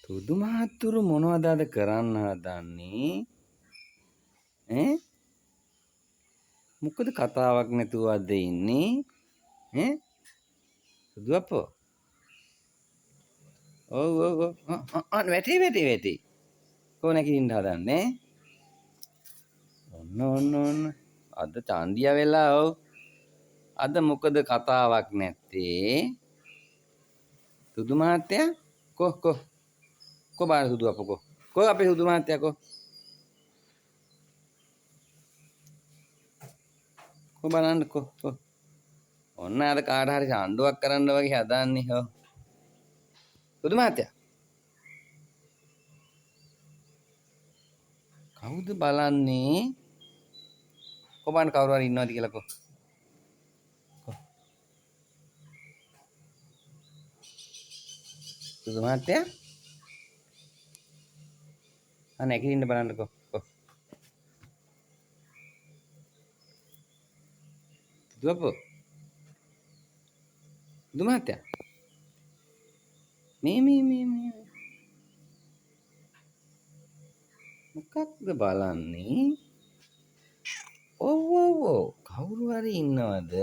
තුදු මහත්තුරු මොනවද අද කරන්න හදන්නේ? ඈ? මොකද කතාවක් නැතුව අද ඉන්නේ? ඈ? තුදු අප්පෝ. ඔව් ඔව් ඔව්. වැටි. කොහොම නැගිටින්න හදන්නේ? ඔන්න. අද චන්දියා වෙලා ඔව්. අද මොකද කතාවක් නැත්තේ? තුදු මහත්තයා කො බාර තුදු අප්පෝ කො අපේ තුදු මහත්තයා කො බලන්න කො ඔන්න අර කාට හරි සාණ්ඩුවක් කරන්න වගේ හදන්නේ හො තුදු මහත්තයා කවුද බලන්නේ කො බලන්න කවුරු හරි ඉන්නවද කියලා කො තුදු මහත්තයා නැගිටින්න බලන්නකෝ තුදු අප්පෝ තුදු මහත්තයා මේ මොකක්ද බලන්නේ ඔව් කවුරු හරි ඉන්නවද